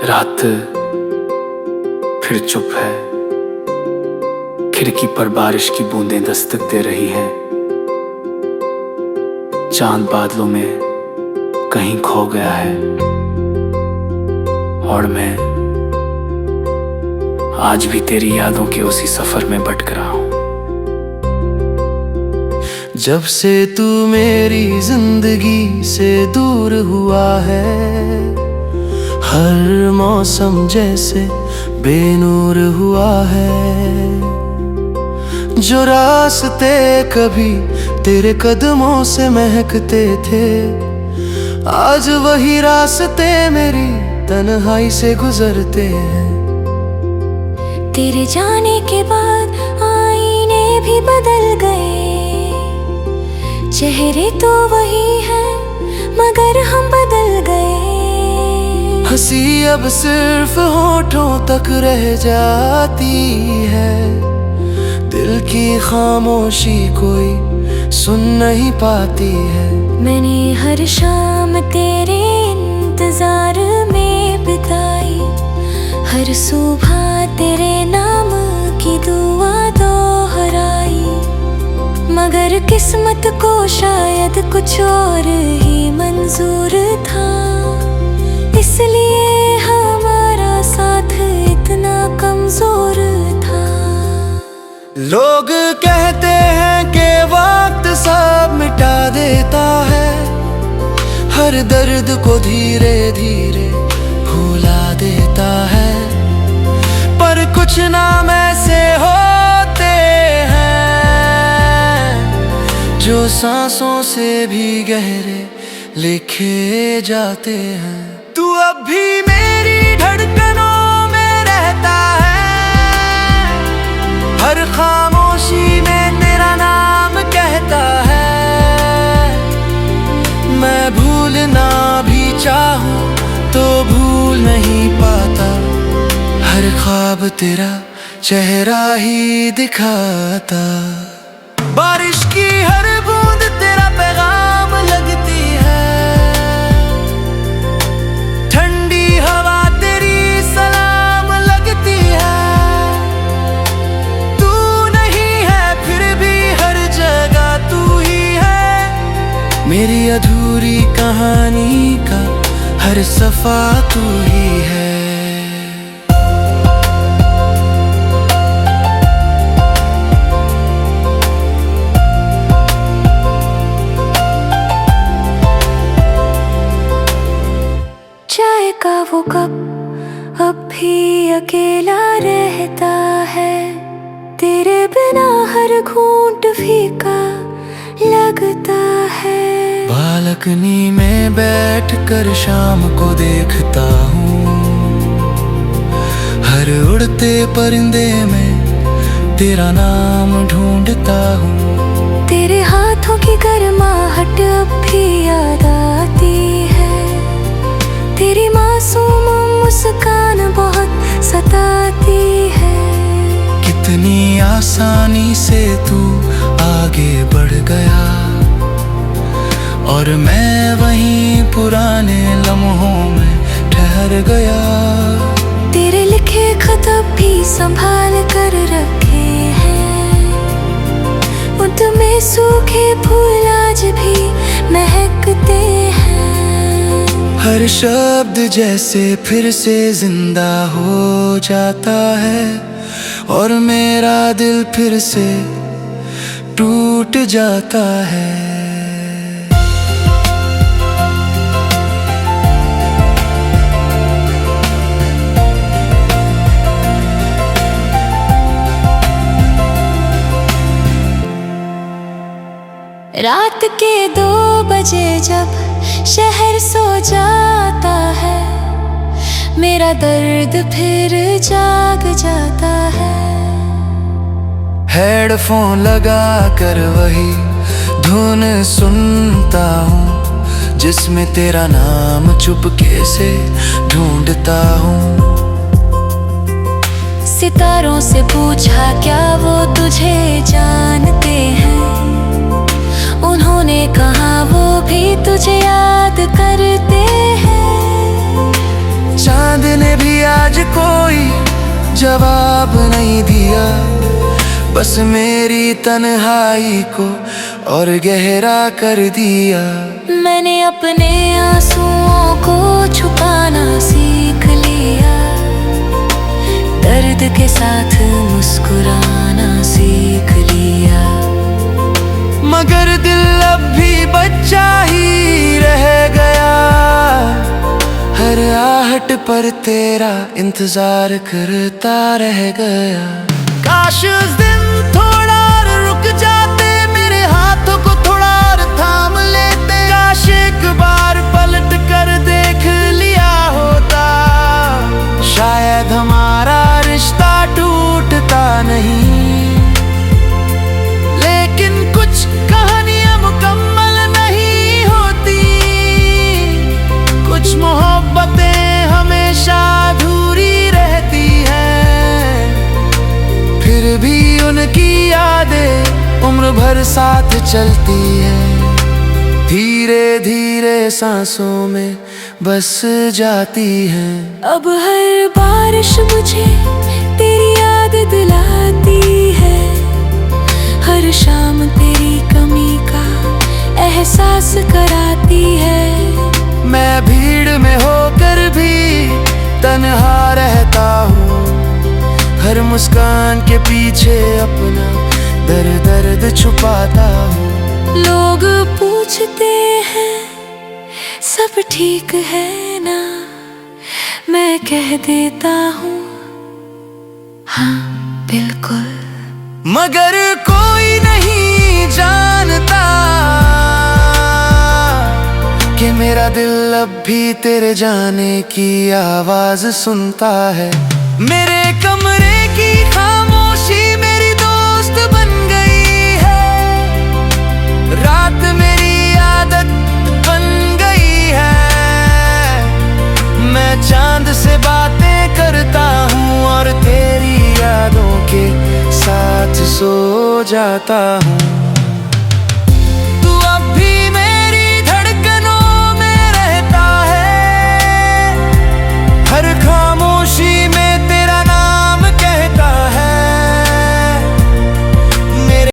रात फिर चुप है, खिड़की पर बारिश की बूंदें दस्तक दे रही हैं। चांद बादलों में कहीं खो गया है और मैं आज भी तेरी यादों के उसी सफर में भटक रहा हूं। जब से तू मेरी जिंदगी से दूर हुआ है, हर मौसम जैसे बेनूर हुआ है। जो रास्ते कभी तेरे कदमों से महकते थे, आज वही रास्ते मेरी तन्हाई से गुजरते हैं। तेरे जाने के बाद आईने भी बदल गए, चेहरे तो वही हैं मगर हम बदल गए। हंसी अब सिर्फ होठों तक रह जाती है, दिल की खामोशी कोई सुन नहीं पाती है। मैंने हर शाम तेरे इंतजार में बिताई, हर सुबह तेरे नाम की दुआ दोहराई, मगर किस्मत को शायद कुछ और ही मंजूर था, इसलिए हमारा साथ इतना कमजोर था। लोग कहते हैं कि वक्त सब मिटा देता है, हर दर्द को धीरे धीरे भुला देता है, पर कुछ नाम ऐसे होते हैं जो सांसों से भी गहरे लिखे जाते हैं। तू अब भी मेरी धड़कनों में रहता है, हर खामोशी में तेरा नाम कहता है। मैं भूलना भी चाहूं तो भूल नहीं पाता, हर ख्वाब तेरा चेहरा ही दिखाता। बारिश की हर बूंद तेरा पैगाम लगती है, ठंडी हवा तेरी सलाम लगती है। तू नहीं है फिर भी हर जगह तू ही है, मेरी अधूरी कहानी का हर सफा तू ही है। चाय का वो कप अब भी अकेला रहता है, तेरे बिना हर घूंट फीका लगता है। बालकनी में बैठकर शाम को देखता हूँ, हर उड़ते परिंदे में तेरा नाम ढूंढता हूँ। तेरे हाथों की गर्माहट अब भी याद आती है, तेरी मासूम मुस्कान बहुत सताती है। कितनी आसानी से तू आगे बढ़ गया और मैं वहीं पुराने लम्हों में ठहर गया। तेरे लिखे खत अब भी संभाल कर रखे हैं, उनमें सूखे फूल आज भी महकते हैं। हर शब्द जैसे फिर से जिंदा हो जाता है और मेरा दिल फिर से टूट जाता है। रात के 2 बजे जब शहर सो जाता है, मेरा दर्द फिर जाग जाता है। हेडफोन लगा कर वही धुन सुनता हूँ जिसमें तेरा नाम चुपके से ढूंढता हूँ। सितारों से पूछा क्या वो तुझे जानते हैं, उन्होंने कहा वो भी तुझे याद करते हैं। चांद ने भी आज कोई जवाब नहीं दिया, बस मेरी तन्हाई को और गहरा कर दिया। मैंने अपने आंसुओं को छुपाना सीख लिया, दर्द के साथ मुस्कुराना सीख लिया। मगर दिल अब भी बच्चा ही रह गया, हर आहट पर तेरा इंतजार करता रह गया। काश उस दिन थोड़ा रुक जाते, मेरे हाथों को थोड़ा थाम लेते। काश एक बार पलट कर देख लिया होता, शायद हमारा रिश्ता टूटता नहीं। लेकिन कुछ कहानियां मुकम्मल नहीं होती, कुछ मोहब्बतें हमेशा अधूरी रहती हैं। फिर भी उनकी यादें उम्र भर साथ चलती हैं, धीरे धीरे सांसों में बस जाती हैं। अब हर बारिश मुझे तेरी याद दिलाती है, हर शाम तेरी कमी का एहसास कराती है। मैं भीड़ में होकर भी तन्हा रहता हूँ, हर मुस्कान के पीछे अपना दर्द छुपाता हूँ। लोग पूछते हैं सब ठीक है ना, मैं कह देता हूँ हाँ बिल्कुल। मगर कोई नहीं जानता कि मेरा दिल अब भी तेरे जाने की आवाज सुनता है। मेरे कमरे की खामोशी मेरी दोस्त बन गई है, रात मेरी आदत बन गई है। मैं चांद से बातें करता हूँ और तेरी यादों के साथ सो जाता हूँ।